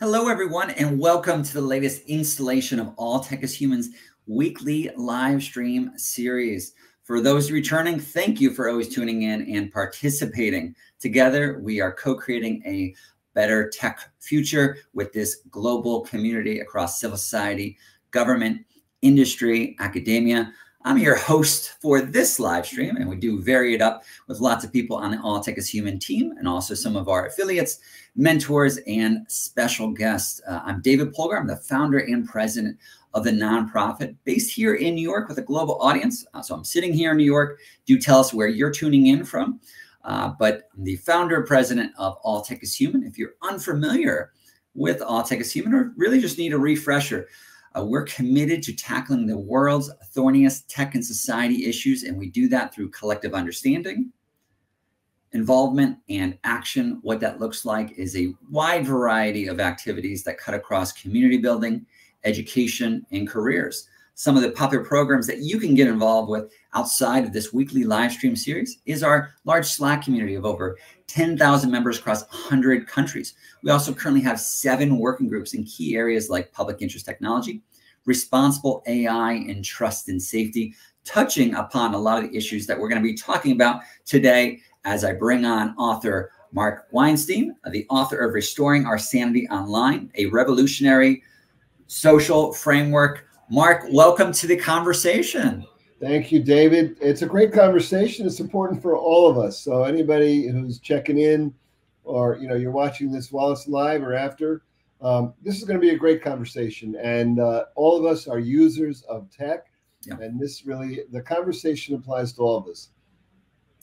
Hello, everyone, and welcome to the latest installation of All Tech is Human's weekly live stream series. For those returning, thank you for always tuning in and participating. Together, we are co-creating a better tech future with this global community across civil society, government, industry, academia. I'm your host for this live stream, and we do vary it up with lots of people on the All Tech is Human team and also some of our affiliates, mentors, and special guests. I'm David Polgar. I'm the founder and president of the nonprofit based here in New York with a global audience. So I'm sitting here in New York. Do tell us where you're tuning in from. But I'm the founder and president of All Tech is Human. If you're unfamiliar with All Tech is Human or really just need a refresher, we're committed to tackling the world's thorniest tech and society issues, and we do that through collective understanding, involvement, and action. What that looks like is a wide variety of activities that cut across community building, education, and careers. Some of the popular programs that you can get involved with outside of this weekly live stream series is our large Slack community of over 10,000 members across 100 countries. We also currently have 7 working groups in key areas like public interest technology, responsible AI, and trust and safety, touching upon a lot of the issues that we're going to be talking about today as I bring on author Mark Weinstein, the author of Restoring Our Sanity Online, a revolutionary social framework. Mark, welcome to the conversation. Thank you, David. It's a great conversation. It's important for all of us. So anybody who's checking in or, you're watching this while it's live or after, this is going to be a great conversation. And all of us are users of tech. Yeah. And the conversation applies to all of us.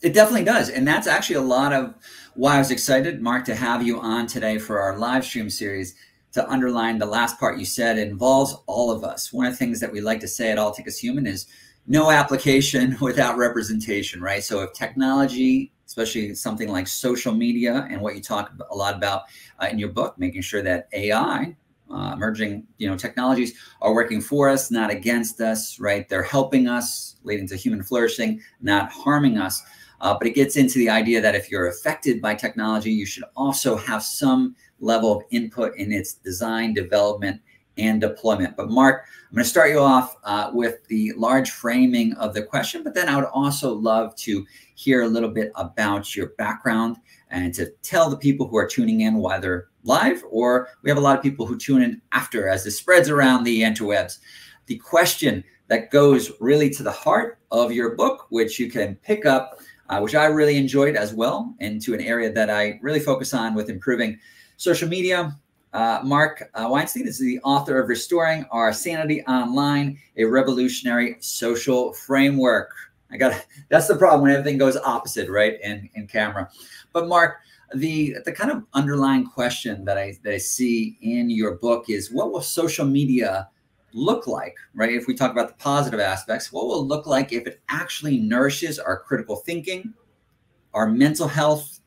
It definitely does. And that's actually a lot of why I was excited, Mark, to have you on today for our live stream series. To underline the last part you said, it involves all of us. One of the things that we like to say at All Tech is Human is no application without representation, right? So if technology, especially something like social media and what you talk a lot about in your book, making sure that AI, emerging technologies are working for us, not against us, right? They're helping us, leading to human flourishing, not harming us. But it gets into the idea that if you're affected by technology, you should also have some level of input in its design, development, and deployment. But Mark, I'm going to start you off with the large framing of the question, but then I would also love to hear a little bit about your background and to tell the people who are tuning in why they're live, or we have a lot of people who tune in after as this spreads around the interwebs. The question that goes really to the heart of your book, which you can pick up, which I really enjoyed as well, into an area that I really focus on with improving social media. Mark Weinstein is the author of Restoring Our Sanity Online, a revolutionary social framework. That's the problem when everything goes opposite, right, in camera. But Mark, the kind of underlying question that I see in your book is, what will social media look like, right? If we talk about the positive aspects, what will it look like if it actually nourishes our critical thinking, our mental health,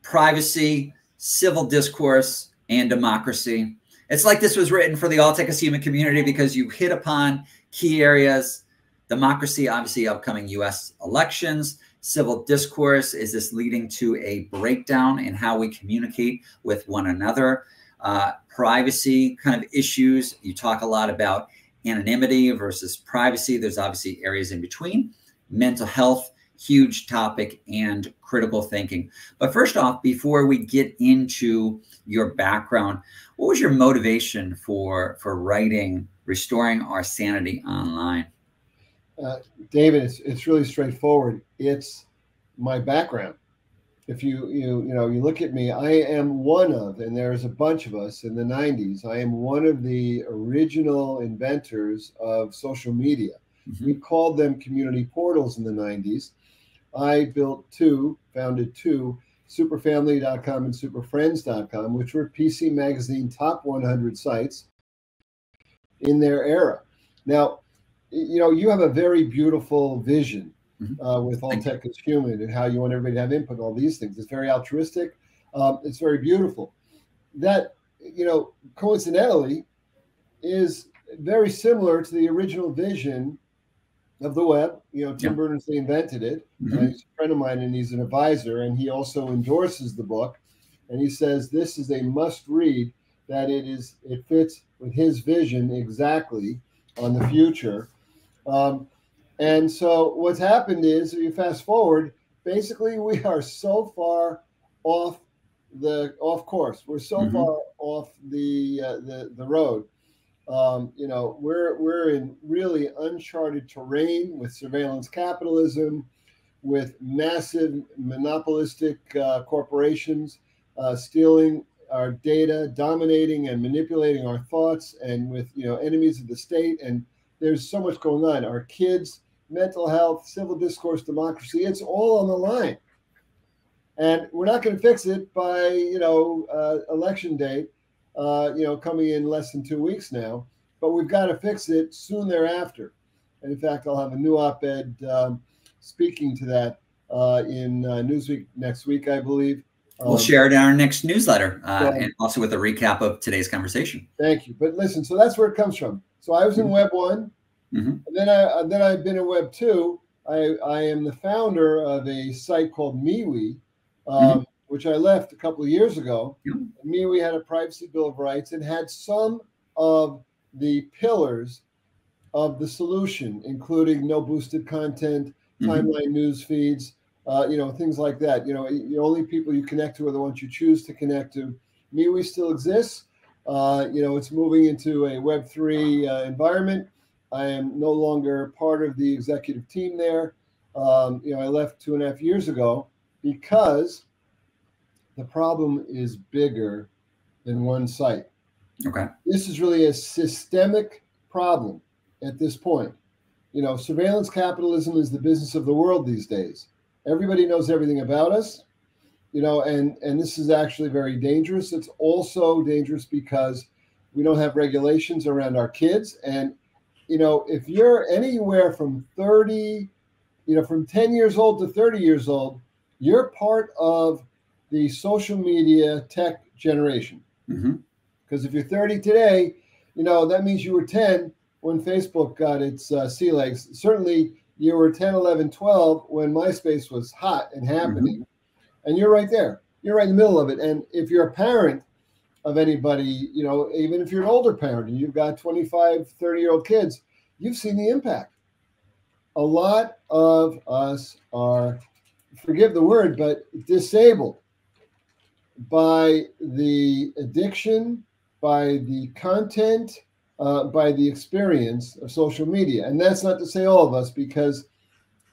privacy, civil discourse, and democracy? It's like this was written for the All Tech is Human community because you hit upon key areas. Democracy, obviously upcoming US elections. Civil discourse, is this leading to a breakdown in how we communicate with one another? Privacy kind of issues. You talk a lot about anonymity versus privacy. There's obviously areas in between. Mental health, huge topic, and critical thinking. But first off, before we get into your background, what was your motivation for writing Restoring Our Sanity Online? David, it's really straightforward. It's my background. If you look at me, I am one of, and there's a bunch of us in the 90s, I am one of the original inventors of social media. Mm-hmm. We called them community portals in the 90s. I founded two, superfamily.com and superfriends.com, which were PC Magazine top 100 sites in their era. Now, you have a very beautiful vision with All Tech is Human and how you want everybody to have input, all these things. It's very altruistic. It's very beautiful. That, coincidentally, is very similar to the original vision of the web. Tim Berners-Lee invented it. Mm-hmm. He's a friend of mine, and he's an advisor, and he also endorses the book. And he says this is a must-read that it fits with his vision exactly on the future. And so what's happened is, if you fast forward, basically we are so far off course. We're so far off the road. We're in really uncharted terrain with surveillance capitalism, with massive monopolistic corporations stealing our data, dominating and manipulating our thoughts, and with enemies of the state. And there's so much going on. Our kids, mental health, civil discourse, democracy, it's all on the line. And we're not going to fix it by, election day, coming in less than 2 weeks now, but we've got to fix it soon thereafter. And in fact, I'll have a new op-ed speaking to that in Newsweek next week, I believe. We'll share it in our next newsletter and also with a recap of today's conversation. Thank you. But listen, so that's where it comes from. So I was in Web 1, and then I've been in Web 2. I am the founder of a site called MeWe, which I left a couple of years ago. MeWe had a privacy bill of rights and had some of the pillars of the solution, including no boosted content, timeline news feeds, things like that. The only people you connect to are the ones you choose to connect to. MeWe still exists. It's moving into a Web3 environment. I am no longer part of the executive team there. I left 2.5 years ago because the problem is bigger than one site. Okay. This is really a systemic problem at this point. Surveillance capitalism is the business of the world these days. Everybody knows everything about us, and this is actually very dangerous. It's also dangerous because we don't have regulations around our kids. And, if you're anywhere from 30, from 10 years old to 30 years old, you're part of the social media tech generation. Because if you're 30 today, that means you were 10 when Facebook got its sea legs. Certainly, you were 10, 11, 12 when MySpace was hot and happening. And you're right there. You're right in the middle of it. And if you're a parent of anybody, even if you're an older parent and you've got 25, 30-year-old kids, you've seen the impact. A lot of us are, forgive the word, but disabled by the addiction, by the content, by the experience of social media. And that's not to say all of us, because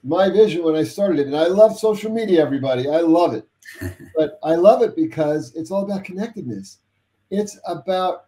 my vision when I started it, and I love social media, everybody, I love it. But I love it because it's all about connectedness. It's about,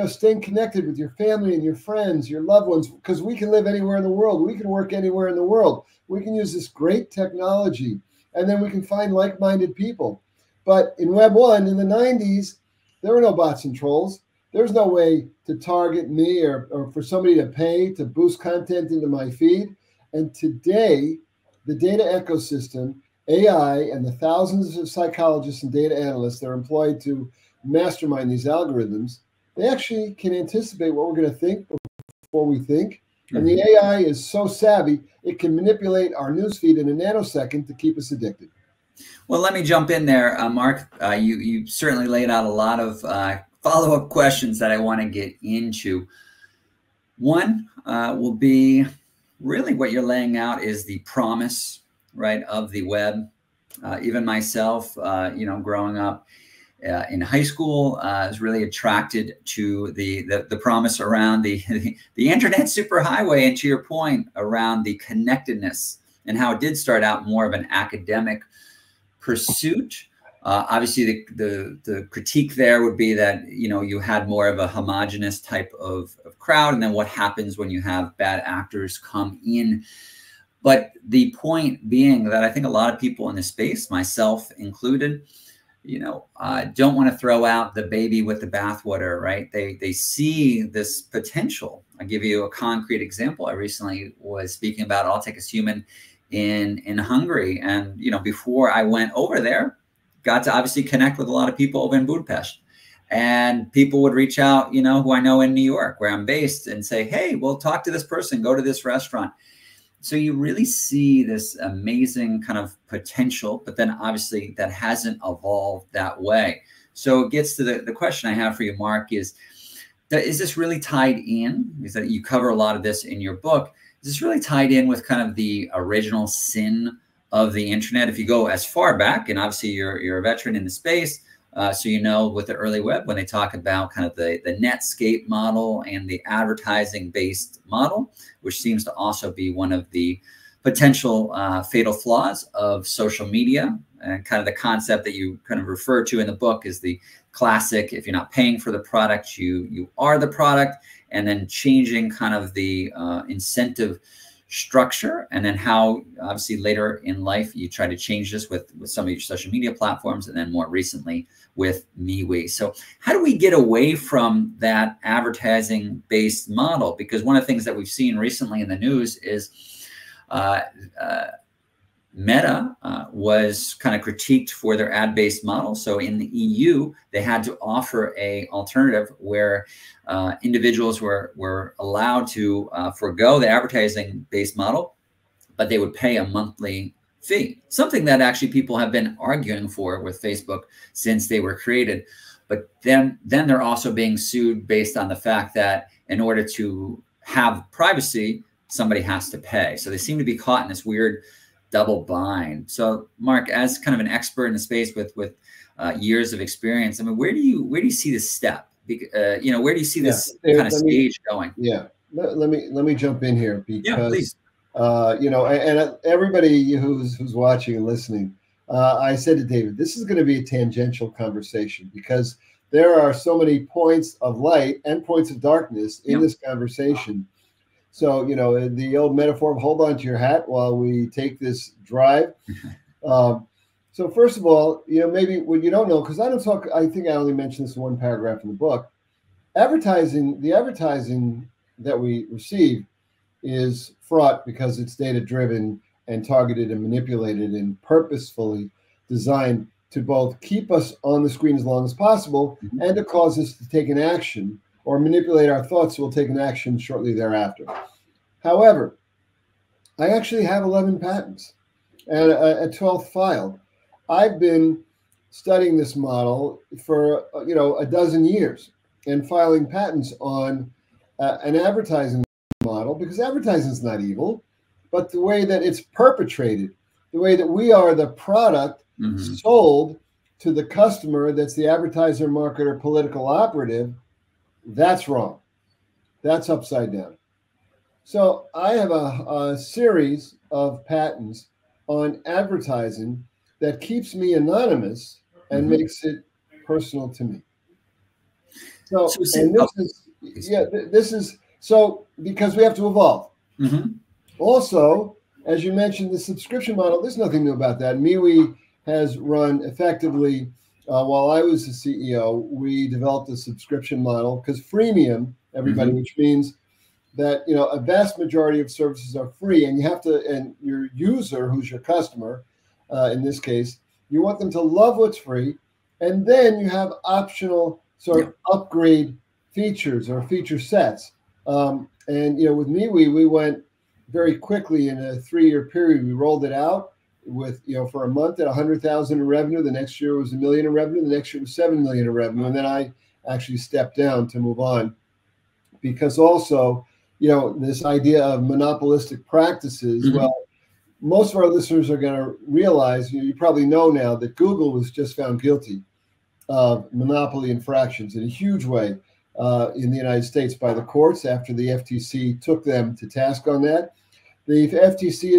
staying connected with your family and your friends, your loved ones, because we can live anywhere in the world. We can work anywhere in the world. We can use this great technology, and then we can find like-minded people. But in Web 1, in the 90s, there were no bots and trolls. There's no way to target me or for somebody to pay to boost content into my feed. And today, the data ecosystem, AI, and the thousands of psychologists and data analysts that are employed to mastermind these algorithms, they actually can anticipate what we're going to think before we think. And the AI is so savvy, it can manipulate our newsfeed in a nanosecond to keep us addicted. Well, let me jump in there, Mark. You certainly laid out a lot of follow-up questions that I want to get into. One will be really what you're laying out is the promise, right, of the web. Even myself, growing up in high school, is really attracted to the promise around the internet superhighway, and to your point around the connectedness and how it did start out more of an academic pursuit. Obviously, the critique there would be that you had more of a homogenous type of crowd, and then what happens when you have bad actors come in. But the point being that I think a lot of people in the space, myself included, don't want to throw out the baby with the bathwater, right? They see this potential. I'll give you a concrete example. I recently was speaking about All Tech is Human in Hungary, and before I went over there, got to obviously connect with a lot of people over in Budapest, and people would reach out, who I know in New York, where I'm based, and say, hey, well, talk to this person, go to this restaurant. So you really see this amazing kind of potential, but then obviously that hasn't evolved that way. So it gets to the question I have for you, Mark, is this really tied in? Is that you cover a lot of this in your book? Is this really tied in with kind of the original sin of the internet? If you go as far back, and obviously you're a veteran in the space, so you know with the early web, when they talk about kind of the Netscape model and the advertising-based model, which seems to also be one of the potential fatal flaws of social media, and kind of the concept that you kind of refer to in the book is the classic, if you're not paying for the product, you are the product, and then changing kind of the incentive structure, and then how obviously later in life you try to change this with some of your social media platforms, and then more recently with MeWe. So how do we get away from that advertising based model? Because one of the things that we've seen recently in the news is Meta was kind of critiqued for their ad-based model. So in the EU, they had to offer a alternative where individuals were allowed to forego the advertising-based model, but they would pay a monthly fee, something that actually people have been arguing for with Facebook since they were created. But then they're also being sued based on the fact that in order to have privacy, somebody has to pay. So they seem to be caught in this weird double bind. So Mark, as kind of an expert in the space with years of experience, I mean, where do you see this step? Where do you see this kind of stage going? Yeah, let me jump in here because and everybody who's watching and listening, I said to David, this is going to be a tangential conversation because there are so many points of light and points of darkness in this conversation. So, the old metaphor of hold on to your hat while we take this drive. So first of all, maybe what you don't know, because I think I only mentioned this in one paragraph in the book, the advertising that we receive is fraught because it's data driven and targeted and manipulated and purposefully designed to both keep us on the screen as long as possible and to cause us to take an action or manipulate our thoughts so we'll take an action shortly thereafter. However, I actually have 11 patents and a 12th filed. I've been studying this model for a dozen years and filing patents on an advertising model, because advertising is not evil, but the way that it's perpetrated, the way that we are the product sold to the customer that's the advertiser, marketer, political operative, that's wrong. That's upside down. So I have a series of patents on advertising that keeps me anonymous and makes it personal to me. So, this is because we have to evolve. Also, as you mentioned, the subscription model, there's nothing new about that. MeWe has run effectively. While I was the CEO, we developed a subscription model because freemium, everybody, which means that a vast majority of services are free, and you have to, and your user, who's your customer, in this case, you want them to love what's free, and then you have optional sort of upgrade features or feature sets. And with MeWe, we went very quickly in a 3-year period. We rolled it out with for a month at 100,000 in revenue. The next year was $1 million in revenue. The next year was $7 million in revenue, and then I actually stepped down to move on because also. This idea of monopolistic practices, well, most of our listeners are going to realize, you probably know now that Google was just found guilty of monopoly infractions in a huge way in the United States by the courts after the FTC took them to task on that. The FTC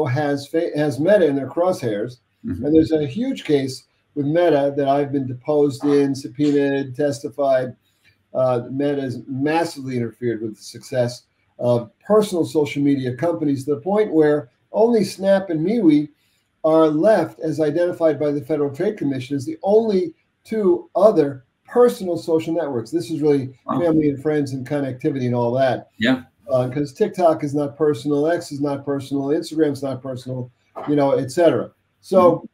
has Meta in their crosshairs, and there's a huge case with Meta that I've been deposed in, subpoenaed, testified. Meta has massively interfered with the success of personal social media companies to the point where only Snap and MeWe are left as identified by the Federal Trade Commission as the only 2 other personal social networks. This is really family and friends and connectivity and all that. Yeah. Because TikTok is not personal, X is not personal, Instagram's not personal, et cetera. So,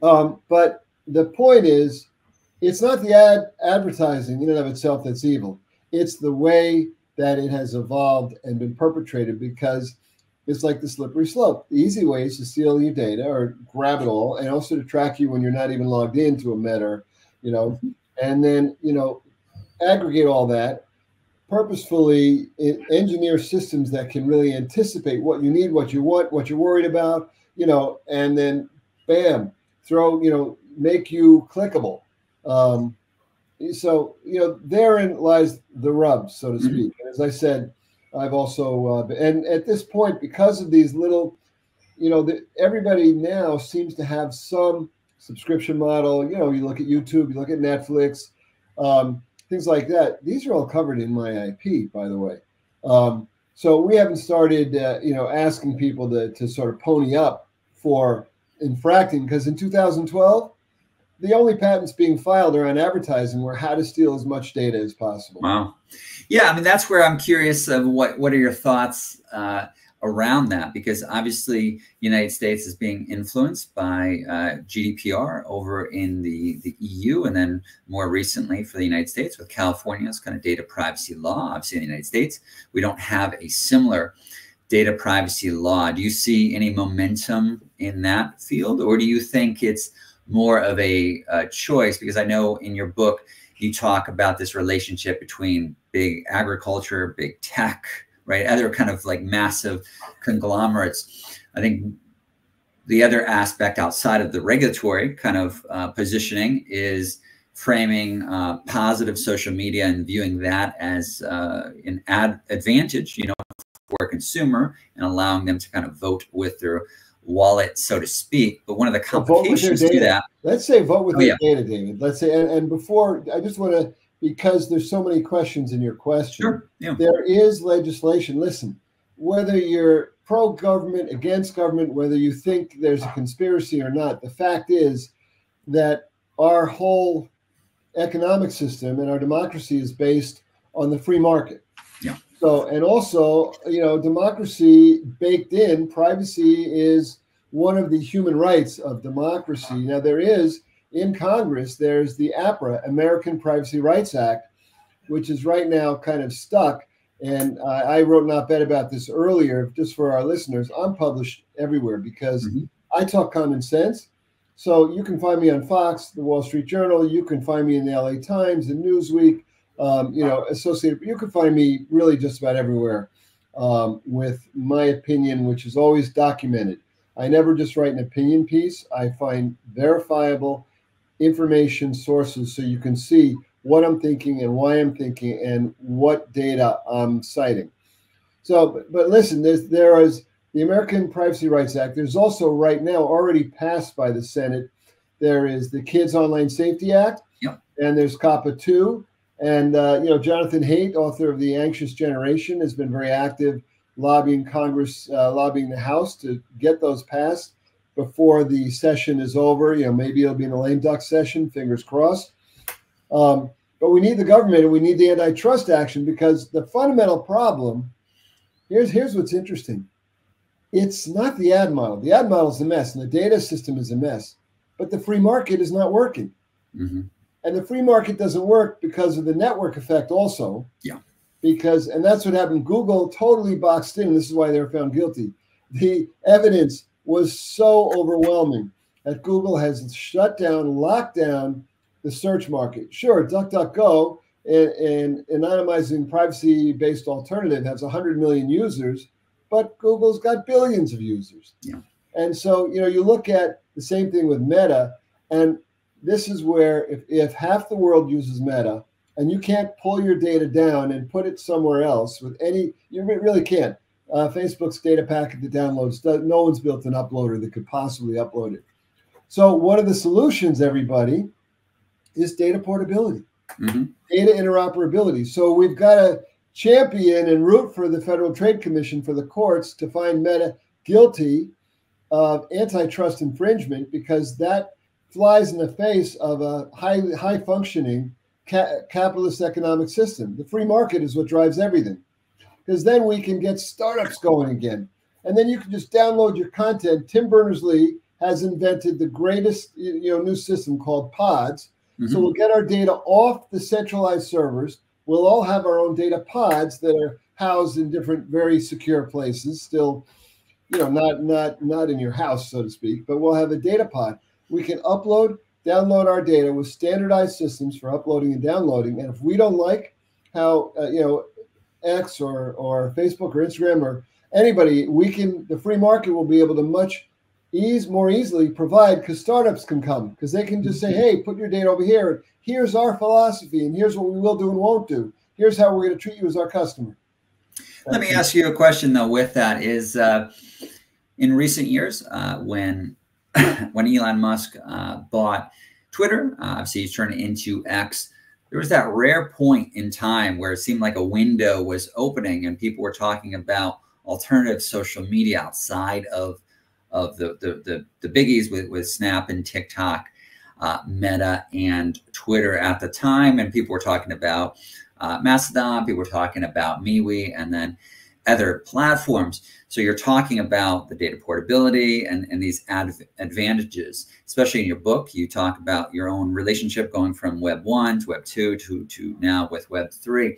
but the point is, it's not the advertising in and of itself that's evil. It's the way that it has evolved and been perpetrated, because it's like the slippery slope. The easy way is to steal your data or grab it all, and also to track you when you're not even logged into a Meta or and then, aggregate all that, purposefully engineer systems that can really anticipate what you need, what you want, what you're worried about, and then bam, make you clickable. So, therein lies the rub, so to speak. And as I said, I've also, and at this point, because of these little, everybody now seems to have some subscription model. You look at YouTube, you look at Netflix, things like that. These are all covered in my IP, by the way. So we haven't started, asking people to sort of pony up for infracting, because in 2012, the only patents being filed around advertising were how to steal as much data as possible. Wow. Yeah, I mean, that's where I'm curious of what are your thoughts around that? Because obviously, the United States is being influenced by GDPR over in the EU, and then more recently for the United States with California's kind of data privacy law. Obviously, in the United States, we don't have a similar data privacy law. Do you see any momentum in that field, or do you think it's more of a choice? Because I know in your book, you talk about this relationship between big agriculture, big tech, right? Other kind of like massive conglomerates. I think the other aspect outside of the regulatory kind of positioning is framing positive social media and viewing that as an advantage, for a consumer, and allowing them to kind of vote with their wallet, so to speak. But one of the complications to that, let's say vote with your data, David. Let's say, and before, I just want to, because there's so many questions in your question. Sure. Yeah. There is legislation. Listen, whether you're pro-government, against government, whether you think there's a conspiracy or not, the fact is that our whole economic system and our democracy is based on the free market. Yeah. So, and also, democracy baked in, privacy is one of the human rights of democracy. Now, there is, in Congress, there's the APRA, American Privacy Rights Act, which is right now kind of stuck. And I wrote an op-ed about this earlier, just for our listeners. I'm published everywhere because I talk common sense. So you can find me on Fox, the Wall Street Journal. You can find me in the LA Times, the Newsweek, Associated. You can find me really just about everywhere with my opinion, which is always documented. I never just write an opinion piece. I find verifiable information sources so you can see what I'm thinking and why I'm thinking and what data I'm citing. So, but listen, there is the American Privacy Rights Act. There's also right now already passed by the Senate. There is the Kids Online Safety Act, and there's COPPA 2. And, Jonathan Haidt, author of The Anxious Generation, has been very active lobbying Congress, lobbying the House to get those passed before the session is over. Maybe it'll be in a lame duck session, fingers crossed. But we need the government and we need the antitrust action, because the fundamental problem, here's what's interesting. It's not the ad model. The ad model is a mess and the data system is a mess, but the free market is not working. And the free market doesn't work because of the network effect also. Yeah. And that's what happened. Google totally boxed in. This is why they were found guilty. The evidence was so overwhelming that Google has shut down, locked down the search market. Sure, DuckDuckGo, an anonymizing privacy-based alternative, has 100 million users, but Google's got billions of users. Yeah. And so, you look at the same thing with Meta, and this is where if half the world uses Meta and you can't pull your data down and put it somewhere else with you really can't. Facebook's data packet that downloads, no one's built an uploader that could possibly upload it. So one of the solutions, everybody, is data portability, data interoperability. So we've got to champion and root for the Federal Trade Commission, for the courts, to find Meta guilty of antitrust infringement, because that flies in the face of a high functioning capitalist economic system. The free market is what drives everything, because then we can get startups going again. And then you can just download your content. Tim Berners-Lee has invented the greatest new system called pods. So we'll get our data off the centralized servers. We'll all have our own data pods that are housed in different, very secure places. Still, not in your house, so to speak, but we'll have a data pod. We can upload download our data with standardized systems for uploading and downloading. And if we don't like how, X or Facebook or Instagram or anybody, the free market will be able to more easily provide, because startups can come, because they can just say, hey, put your data over here. Here's our philosophy, and here's what we will do and won't do. Here's how we're going to treat you as our customer. Let me ask you a question, though, with that is, in recent years, when Elon Musk bought Twitter, obviously he's turned it into X, there was that rare point in time where it seemed like a window was opening and people were talking about alternative social media outside of the biggies with Snap and TikTok, Meta and Twitter at the time. And people were talking about Mastodon, people were talking about MeWe, and then other platforms. So you're talking about the data portability and these advantages, especially in your book. You talk about your own relationship going from Web 1 to Web 2 to now with Web 3.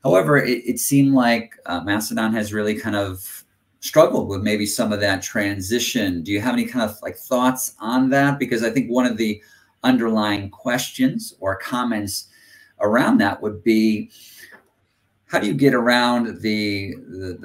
However, it seemed like Mastodon has really kind of struggled with maybe some of that transition. Do you have any kind of like thoughts on that? Because I think one of the underlying questions or comments around that would be, how do you get around the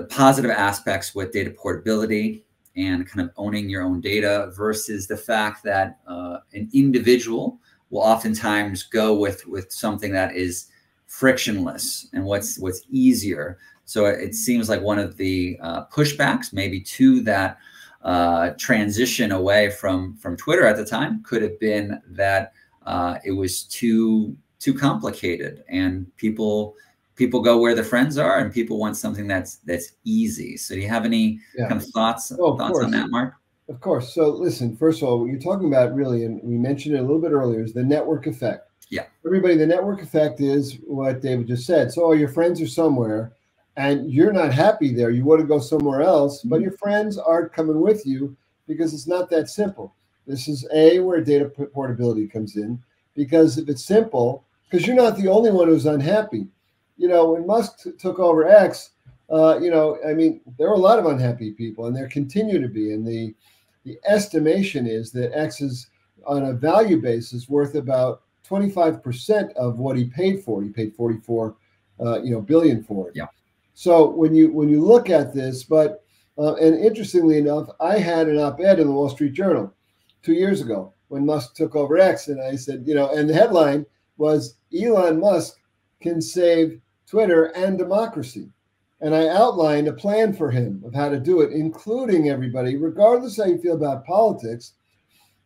positive aspects with data portability and kind of owning your own data versus the fact that an individual will oftentimes go with something that is frictionless and what's easier? So it seems like one of the pushbacks maybe to that transition away from Twitter at the time could have been that it was too complicated, and people go where the friends are, and people want something that's easy. So do you have any kind of thoughts on that, Mark? Of course. So listen, first of all, what you're talking about really, and we mentioned it a little bit earlier, is the network effect. Yeah. Everybody, the network effect is what David just said. So your friends are somewhere and you're not happy there. You want to go somewhere else, but your friends aren't coming with you because it's not that simple. This is where data portability comes in, because if it's simple, because you're not the only one who's unhappy. When Musk took over X, there were a lot of unhappy people, and there continue to be. And the estimation is that X is, on a value basis, worth about 25% of what he paid for. He paid 44, billion for it. Yeah. So when you look at this, and interestingly enough, I had an op-ed in the Wall Street Journal 2 years ago when Musk took over X, and I said, and the headline was, Elon Musk can save Twitter and democracy. And I outlined a plan for him of how to do it, including everybody, regardless how you feel about politics.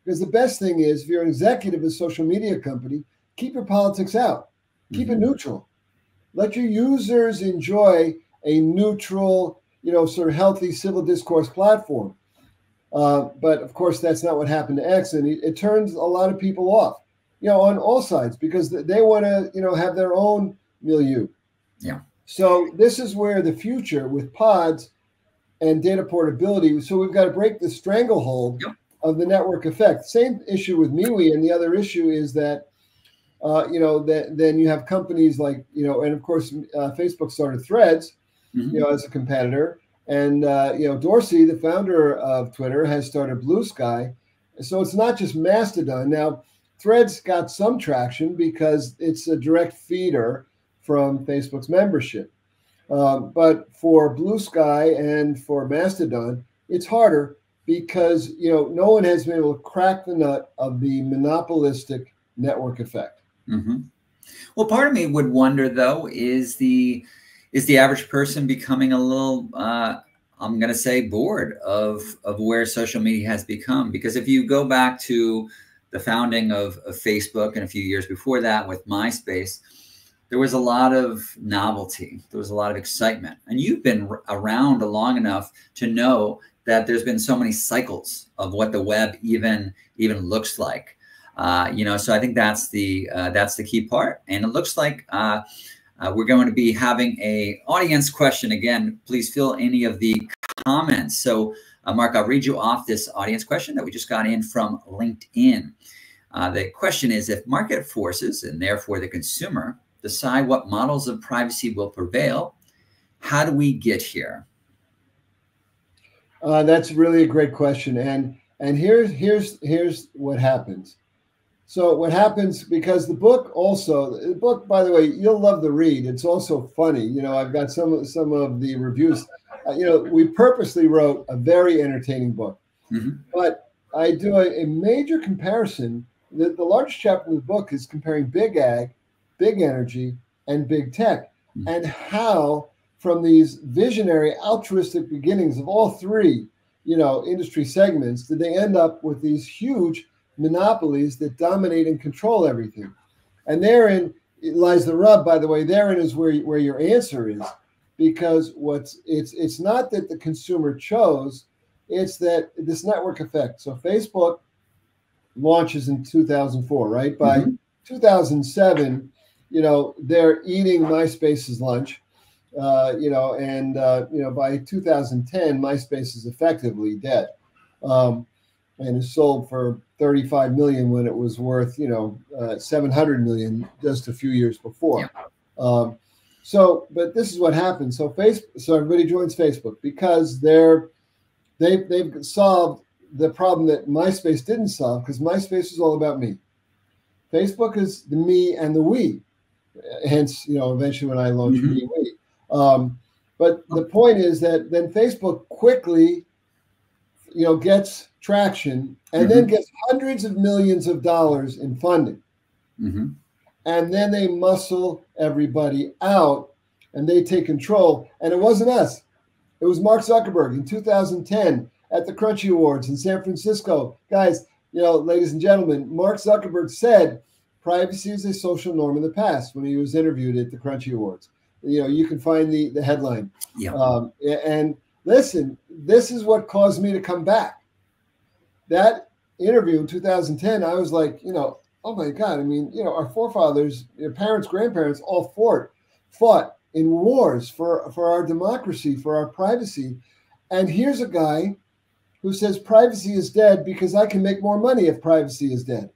Because the best thing is, if you're an executive of a social media company, keep your politics out. Keep it neutral. Let your users enjoy a neutral, sort of healthy civil discourse platform. But of course, that's not what happened to X, and it turns a lot of people off, on all sides, because they want to, have their own milieu. Yeah. So this is where the future with pods and data portability. So we've got to break the stranglehold of the network effect. Same issue with MeWe, and the other issue is that, then you have companies like, and of course, Facebook started Threads, as a competitor. And, Dorsey, the founder of Twitter, has started Blue Sky. So it's not just Mastodon. Now, Threads got some traction because it's a direct feeder from Facebook's membership. But for Blue Sky and for Mastodon, it's harder because, no one has been able to crack the nut of the monopolistic network effect. Well, part of me would wonder, though, is the average person becoming a little, I'm going to say, bored of where social media has become? Because if you go back to the founding of Facebook and a few years before that with MySpace, there was a lot of novelty. There was a lot of excitement. And you've been around long enough to know that there's been so many cycles of what the web even looks like. So I think that's the key part. And it looks like we're going to be having a audience question. Again, please fill any of the comments. So Mark, I'll read you off this audience question that we just got in from LinkedIn. The question is, if market forces, and therefore the consumer, decide what models of privacy will prevail, how do we get here? That's really a great question. And here's what happens. So what happens, because the book, by the way, you'll love the read. It's also funny. You know, I've got some of the reviews. You know, we purposely wrote a very entertaining book, but I do a major comparison. The largest chapter of the book is comparing big ag, big energy, and big tech, and how from these visionary altruistic beginnings of all three, you know, industry segments, did they end up with these huge monopolies that dominate and control everything. And therein lies the rub, by the way. Therein is where your answer is, because it's not that the consumer chose, it's that this network effect. So Facebook launches in 2004, right? By 2007, you know, they're eating MySpace's lunch, you know, and you know, by 2010, MySpace is effectively dead. And is sold for 35 million when it was worth, you know, 700 million just a few years before. Yeah. But this is what happens. So everybody joins Facebook because they've solved the problem that MySpace didn't solve, because MySpace is all about me. Facebook is the me and the we. Hence, you know, eventually when I launched me, we. But the point is that then Facebook quickly, you know, gets traction and then gets hundreds of millions of dollars in funding. And then they muscle everybody out and they take control. And it wasn't us. It was Mark Zuckerberg in 2010 at the Crunchy Awards in San Francisco. Guys, you know, ladies and gentlemen, Mark Zuckerberg said privacy is a social norm in the past when he was interviewed at the Crunchy Awards. You know, you can find the headline. Yeah. And listen, this is what caused me to come back. That interview in 2010, I was like, you know, oh my God. I mean, you know, our forefathers, your parents, grandparents all fought in wars for our democracy, for our privacy. And here's a guy who says privacy is dead because I can make more money if privacy is dead.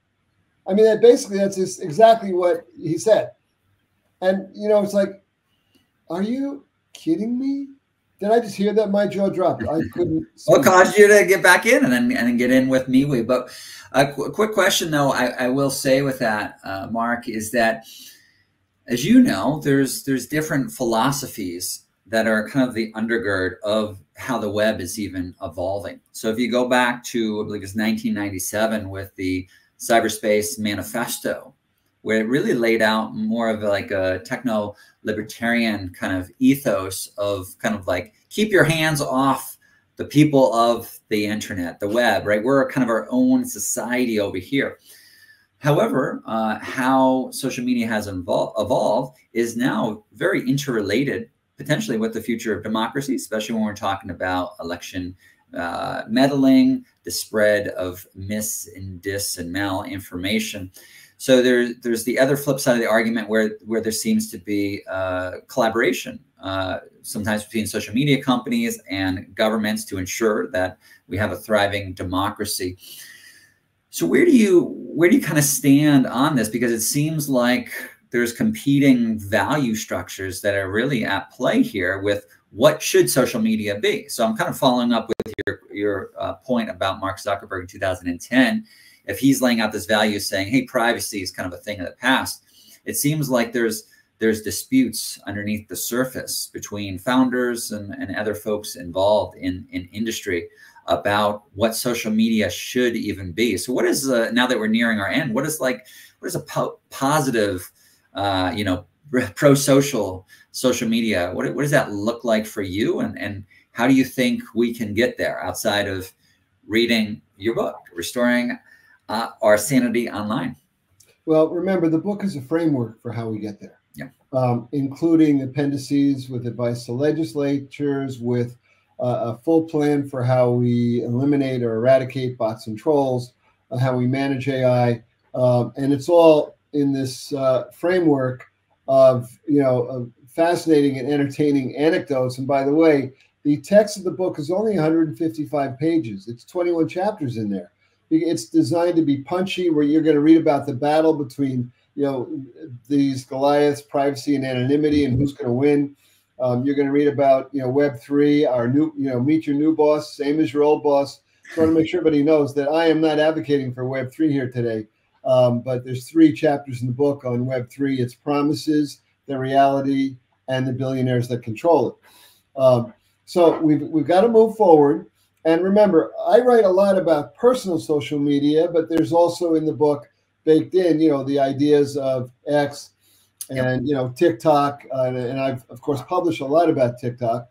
I mean, that's just exactly what he said. And, you know, it's like, are you kidding me? Did I just hear that? My jaw dropped. I couldn't. What caused you to get back in and then get in with MeWe? But a quick question, though, I will say with that, Mark, is that, as you know, there's different philosophies that are kind of the undergird of how the web is even evolving. So if you go back to, I believe it's 1997 with the Cyberspace Manifesto, where it really laid out more of like a techno-libertarian kind of ethos of kind of like, keep your hands off the people of the internet, the web, right? We're kind of our own society over here. However, how social media has evolved is now very interrelated, potentially with the future of democracy, especially when we're talking about election meddling, the spread of mis and dis and malinformation. So there's the other flip side of the argument where there seems to be collaboration, sometimes between social media companies and governments to ensure that we have a thriving democracy. So where do you kind of stand on this? Because it seems like there's competing value structures that are really at play here with what should social media be. So I'm kind of following up with your point about Mark Zuckerberg in 2010. If he's laying out this value saying, hey, privacy is kind of a thing of the past, it seems like there's disputes underneath the surface between founders and other folks involved in industry about what social media should even be. So what is, now that we're nearing our end, what is a positive, you know, pro-social social media? What does that look like for you? And how do you think we can get there outside of reading your book, Restoring Our Sanity Online? Well, remember, the book is a framework for how we get there. Yeah. Including appendices with advice to legislatures, with a full plan for how we eliminate or eradicate bots and trolls, how we manage AI. And it's all in this framework of, you know, of fascinating and entertaining anecdotes. And by the way, the text of the book is only 155 pages. It's 21 chapters in there. It's designed to be punchy, where you're going to read about the battle between, you know, these Goliaths, privacy and anonymity, and who's going to win. You're going to read about, you know, Web3, our new, you know, meet your new boss, same as your old boss. So I want to make sure everybody knows that I am not advocating for Web3 here today. But there's 3 chapters in the book on Web3. It's promises, the reality, and the billionaires that control it. So we've got to move forward. And remember, I write a lot about personal social media, but there's also in the book baked in, the ideas of X and, TikTok. And I've, of course, published a lot about TikTok.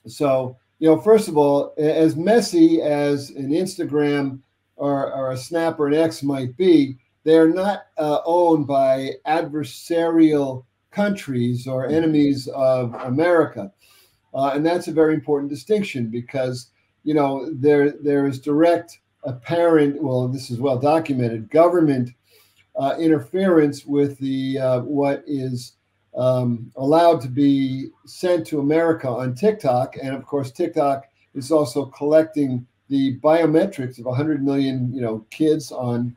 So, first of all, as messy as an Instagram or a Snap or an X might be, they're not owned by adversarial countries or enemies of America. And that's a very important distinction because, there is direct, apparent, well, this is well documented, government interference with the what is allowed to be sent to America on TikTok. And of course, TikTok is also collecting the biometrics of 100 million, kids in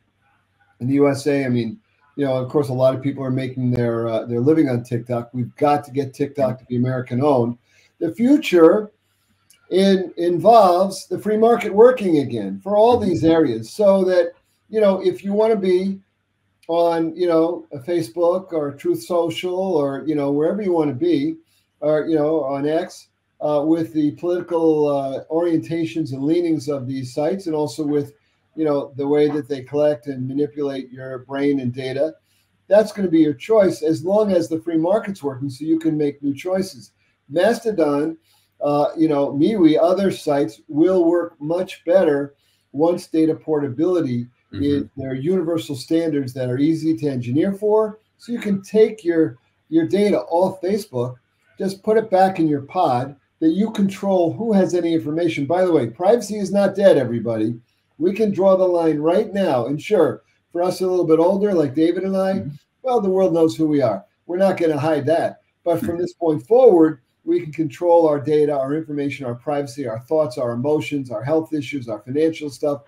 the USA. I mean, of course, a lot of people are making their living on TikTok. We've got to get TikTok to be American owned. The future involves the free market working again for all these areas, so that if you want to be on a Facebook or Truth Social or wherever you want to be, or on X, with the political orientations and leanings of these sites, and also with the way that they collect and manipulate your brain and data, that's going to be your choice as long as the free market's working, so you can make new choices. Mastodon, MeWe, other sites will work much better once data portability is there are universal standards that are easy to engineer for, so you can take your data off Facebook, just put it back in your pod, that you control who has any information. By the way, privacy is not dead, everybody. We can draw the line right now. And sure, for us a little bit older, like David and I, well, the world knows who we are. We're not going to hide that. But from this point forward, we can control our data, our information, our privacy, our thoughts, our emotions, our health issues, our financial stuff,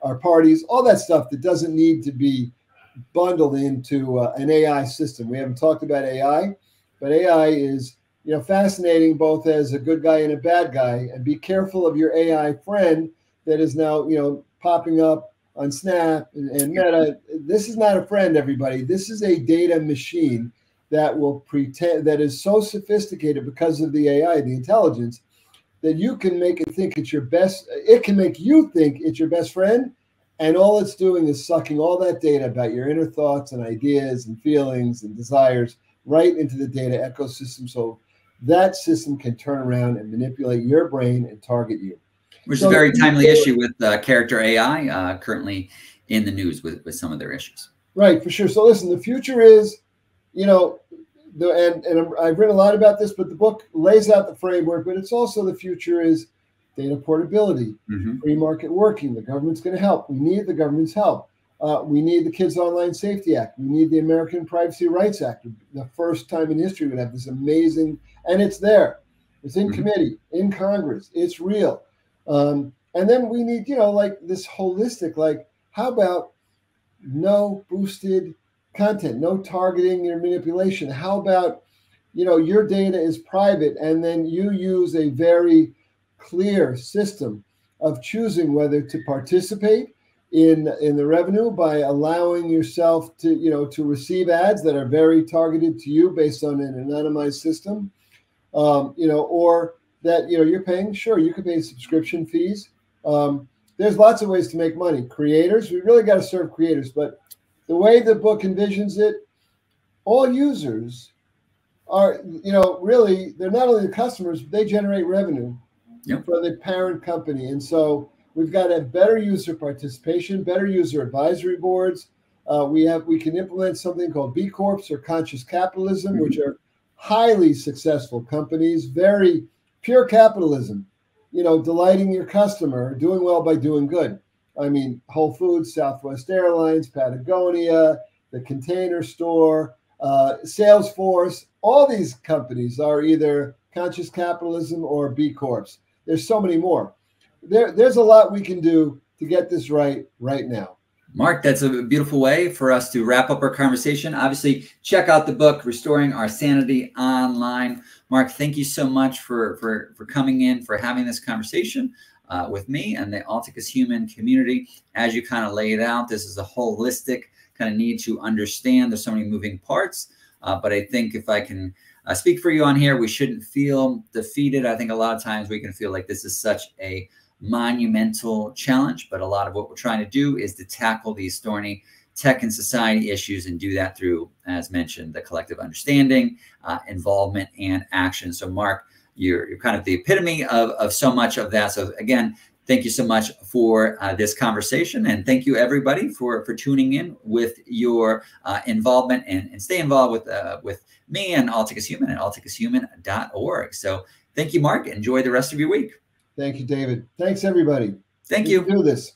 our parties, all that stuff that doesn't need to be bundled into an AI system. We haven't talked about AI, but AI is fascinating both as a good guy and a bad guy. And be careful of your AI friend that is now popping up on Snap and Meta. This is not a friend, everybody. This is a data machine that will pretend, that is so sophisticated because of the AI, the intelligence, that you can make it think it's your best. It can make you think it's your best friend, and all it's doing is sucking all that data about your inner thoughts and ideas and feelings and desires right into the data ecosystem, so that system can turn around and manipulate your brain and target you. Which is a very timely issue with character AI currently in the news with some of their issues. Right, for sure. So listen, the future is, and I've written a lot about this, but the book lays out the framework, but it's also the future is data portability, free market working. The government's going to help. We need the government's help. We need the Kids Online Safety Act. We need the American Privacy Rights Act. The first time in history we have this amazing, and it's there. It's in committee, in Congress. It's real. And then we need, like this holistic, like how about no boosted content, no targeting or manipulation? How about, your data is private and then you use a very clear system of choosing whether to participate in the revenue by allowing yourself to, to receive ads that are very targeted to you based on an anonymized system, or that, you're paying. Sure, you could pay subscription fees. There's lots of ways to make money. Creators, we really got to serve creators, but the way the book envisions it, all users are, really, they're not only the customers, but they generate revenue for the parent company. And so we've got a better user participation, better user advisory boards. We can implement something called B Corps or conscious capitalism, which are highly successful companies, very pure capitalism, delighting your customer, doing well by doing good. I mean, Whole Foods, Southwest Airlines, Patagonia, the Container Store, Salesforce, all these companies are either conscious capitalism or B Corps. There's so many more. There's a lot we can do to get this right now. Mark, that's a beautiful way for us to wrap up our conversation. Obviously, check out the book, Restoring Our Sanity Online. Mark, thank you so much for coming in, for having this conversation. with me and the Alticus Human community. As you kind of laid out, this is a holistic kind of need to understand. There's so many moving parts, but I think if I can speak for you on here, we shouldn't feel defeated. I think a lot of times we can feel like this is such a monumental challenge, but a lot of what we're trying to do is to tackle these thorny tech and society issues and do that through, as mentioned, the collective understanding, involvement, and action. So Mark, you're kind of the epitome of so much of that. So again, thank you so much for this conversation, and thank you everybody for tuning in with your involvement, and stay involved with me and Alticus Human at alticushuman.org. So thank you, Mark. Enjoy the rest of your week. Thank you, David. Thanks, everybody. Thank you. Do this.